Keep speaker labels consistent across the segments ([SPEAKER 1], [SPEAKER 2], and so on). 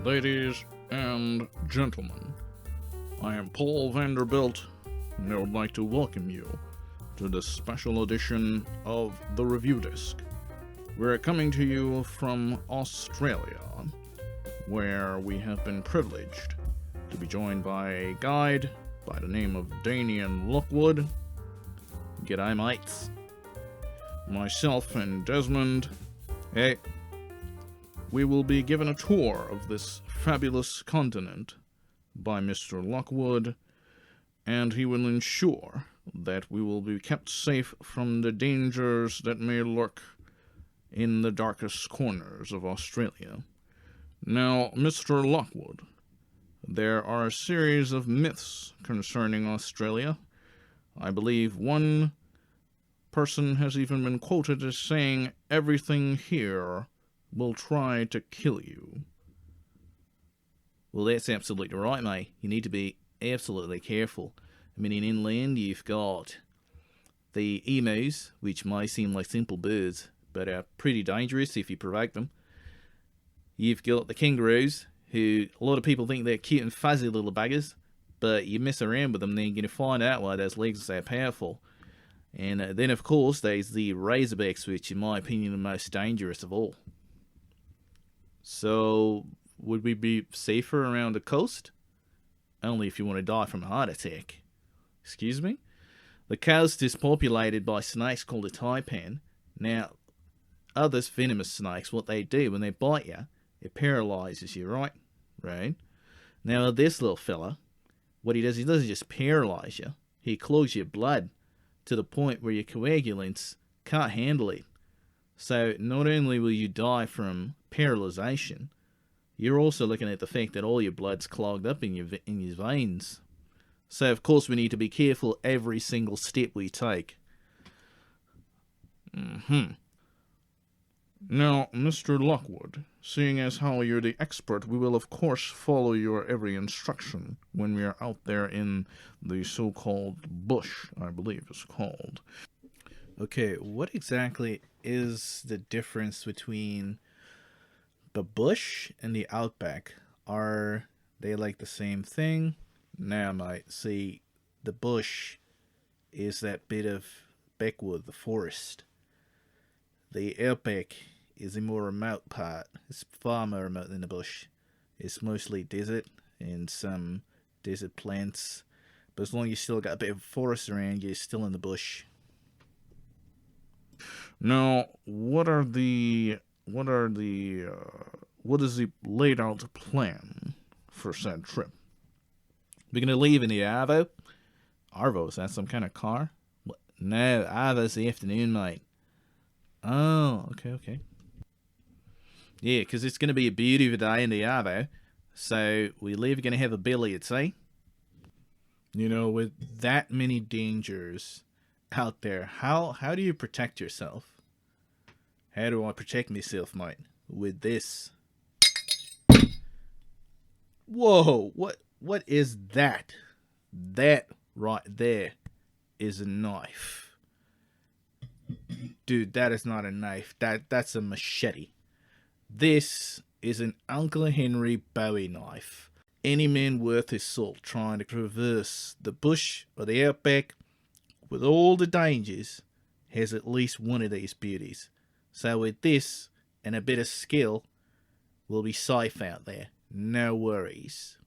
[SPEAKER 1] Ladies and gentlemen, I am Paul Vanderbilt, and I would like to welcome you to this special edition of the Review Disc. We're coming to you from Australia, where we have been privileged to be joined by a guide by the name of Danian Lockwood. G'day, mates. Myself and Desmond, hey, we will be given a tour of this fabulous continent by Mr. Lockwood, and he will ensure that we will be kept safe from the dangers that may lurk in the darkest corners of Australia. Now, Mr. Lockwood, there are a series of myths concerning Australia. I believe one person has even been quoted as saying, "Everything here will try to kill you."
[SPEAKER 2] Well, that's absolutely right, mate. You need to be absolutely careful. I mean, in inland, you've got the emus, which may seem like simple birds, but are pretty dangerous if you provoke them. You've got the kangaroos, who a lot of people think they're cute and fuzzy little buggers, but you mess around with them, then you're going to find out why those legs are so powerful. And then, of course, there's the razorbacks, which, in my opinion, are the most dangerous of all. So, would we be safer around the coast? Only if you want to die from a heart attack. Excuse me? The coast is populated by snakes called a taipan. Now, other venomous snakes, what they do when they bite you, it paralyzes you, right? Right? Now, this little fella, what he doesn't just paralyze you, he clogs your blood to the point where your coagulants can't handle it. So, not only will you die from paralyzation, you're also looking at the fact that all your blood's clogged up in your veins. So, of course, we need to be careful every single step we take.
[SPEAKER 1] Now, Mr. Lockwood, seeing as how you're the expert, we will of course follow your every instruction when we are out there in the so-called bush, I believe it's called.
[SPEAKER 2] Okay, what exactly is the difference between the bush and the outback? Are they like the same thing? Now, mate, see, the bush is that bit of backwood, the forest. The outback is a more remote part. It's far more remote than the bush. It's mostly desert and some desert plants. But as long as you still got a bit of forest around, you're still in the bush.
[SPEAKER 1] Now, what is the laid out plan for said trip?
[SPEAKER 2] We're going to leave in the Arvo. Arvo, is that some kind of car? No, Arvo's the afternoon, mate. Oh, okay. Yeah, because it's going to be a beauty of a day in the Arvo. So we're going to have a belly at sea. You know, with that many dangers out there, how do you protect yourself? How do I protect myself, mate? With this. Whoa, what is that? That right there is a knife. Dude, that is not a knife. That's a machete. This is an Uncle Henry Bowie knife. Any man worth his salt trying to traverse the bush or the outback with all the dangers has at least one of these beauties. So with this and a bit of skill, we'll be safe out there. No worries.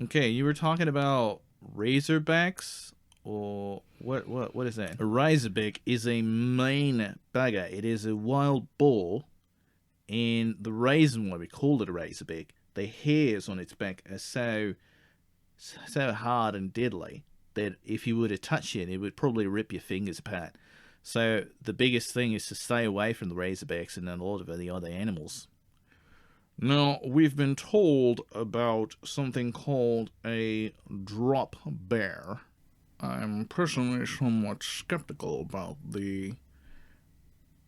[SPEAKER 2] Okay, you were talking about razorbacks, or what is that? A razorback is a mean bugger. It is a wild boar, and the reason why we call it a razorback, the hairs on its back are so hard and deadly that if you were to touch it would probably rip your fingers apart. So the biggest thing is to stay away from the razorbacks and a lot of the other animals.
[SPEAKER 1] Now, we've been told about something called a drop bear. I'm personally somewhat skeptical about the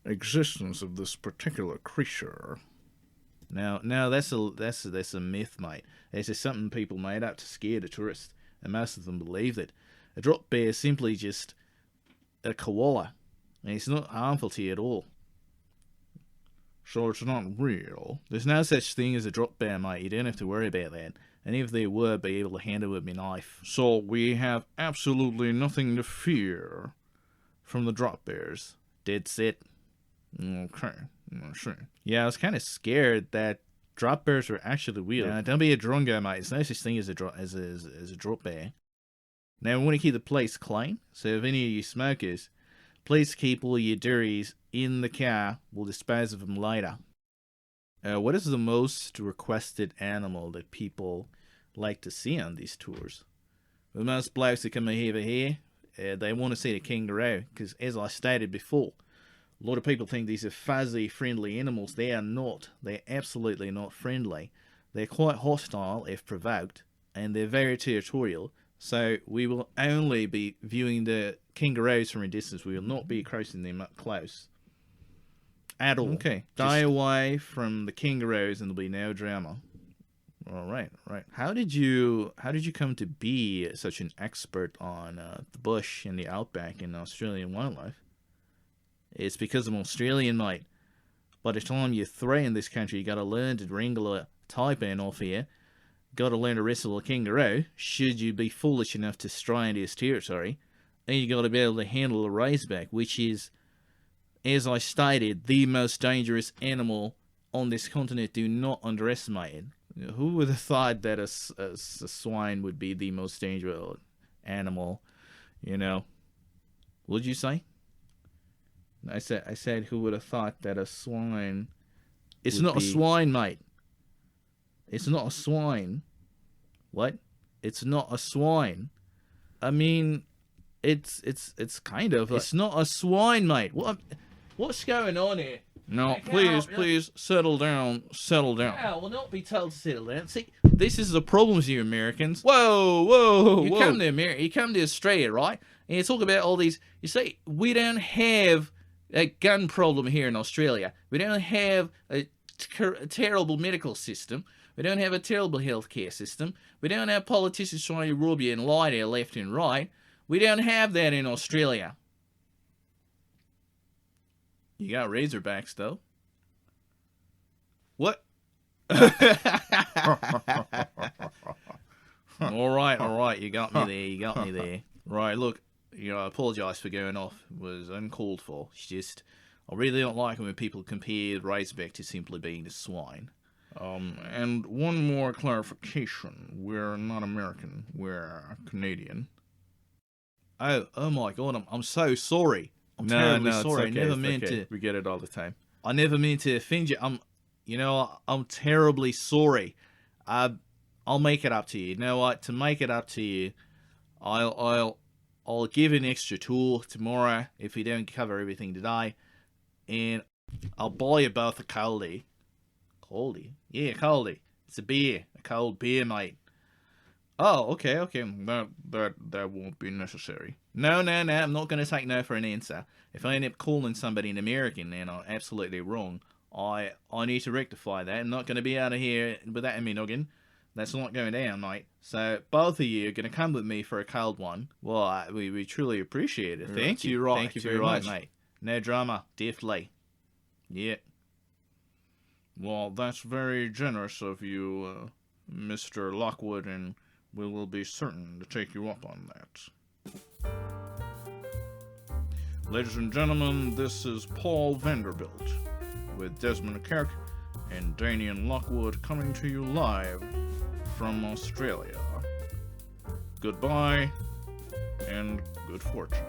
[SPEAKER 1] existence of this particular creature.
[SPEAKER 2] Now that's a myth, mate. It's just something people made up to scare the tourists, and most of them believe it. A drop bear is simply just a koala, and it's not harmful to you at all.
[SPEAKER 1] so it's not real.
[SPEAKER 2] There's no such thing as a drop bear, mate. You don't have to worry about that. And if there were, be able to handle it with my knife.
[SPEAKER 1] So we have absolutely nothing to fear from the drop bears.
[SPEAKER 2] Dead set.
[SPEAKER 1] Okay, sure.
[SPEAKER 2] Yeah, I was kind of scared that drop bears were actually real. Don't be a drongo, mate. There's no such thing as a drop bear. Now, we want to keep the place clean, so if any of you smokers, please keep all your durries in the car. We'll dispose of them later. What is the most requested animal that people like to see on these tours? The most blokes that come over here, they want to see the kangaroo, because as I stated before, a lot of people think these are fuzzy, friendly animals. They are not. They're absolutely not friendly. They're quite hostile if provoked, and they're very territorial. So we will only be viewing the kangaroos from a distance. We will not be crossing them up close at all. Okay, stay away from the kangaroos, and there'll be no drama. All right. How did you come to be such an expert on the bush and the outback and Australian wildlife? It's because I'm Australian, mate. By the time you're 3 in this country, you got to learn to wrangle a taipan off here. Got to learn to wrestle a kangaroo, should you be foolish enough to stray into his territory. And you got to be able to handle a razorback, which is, as I stated, the most dangerous animal on this continent. Do not underestimate it. Who would have thought that a swine would be the most dangerous animal? You know, what'd you say? I said, who would have thought that a swine? It's not a swine, mate. It's not a swine. What? It's not a swine. I mean, it's kind of. It's not a swine, mate. What's going on here?
[SPEAKER 1] No, please, settle down.
[SPEAKER 2] I will not be told to settle down. See, this is the problem with you Americans. Whoa. You come to America, you come to Australia, right? And you talk about all these. You see, we don't have a gun problem here in Australia. We don't have a terrible medical system. We don't have a terrible healthcare system. We don't have politicians trying to rob you and lie to you left and right. We don't have that in Australia. You got razorbacks, though. What? All right. You got me there. Right, look, I apologise for going off. It was uncalled for. It's just, I really don't like it when people compare the razorback to simply being a swine.
[SPEAKER 1] And one more clarification. We're not American. We're Canadian.
[SPEAKER 2] Oh my God, I'm so sorry. I'm terribly sorry.
[SPEAKER 1] Okay,
[SPEAKER 2] I never meant to.
[SPEAKER 1] We get it all the time.
[SPEAKER 2] I never meant to offend you. I'm terribly sorry. I'll make it up to you. You know what? To make it up to you, I'll give an extra tour tomorrow if we don't cover everything today, and I'll buy you both a coldie. Coldie? Yeah, coldie. It's a beer, a cold beer, mate. Oh, okay.
[SPEAKER 1] That won't be necessary.
[SPEAKER 2] No, I'm not going to take no for an answer. If I end up calling somebody an American, then I'm absolutely wrong. I need to rectify that. I'm not going to be out of here with that in me noggin. That's not going down, mate. So, both of you are going to come with me for a cold one. Well, we truly appreciate it. Thank you. Thank you very much, mate. No drama, definitely. Yeah.
[SPEAKER 1] Well, that's very generous of you, Mr. Lockwood, and we will be certain to take you up on that. Ladies and gentlemen, this is Paul Vanderbilt with Desmond Kirk and Daniel Lockwood coming to you live from Australia. Goodbye and good fortune.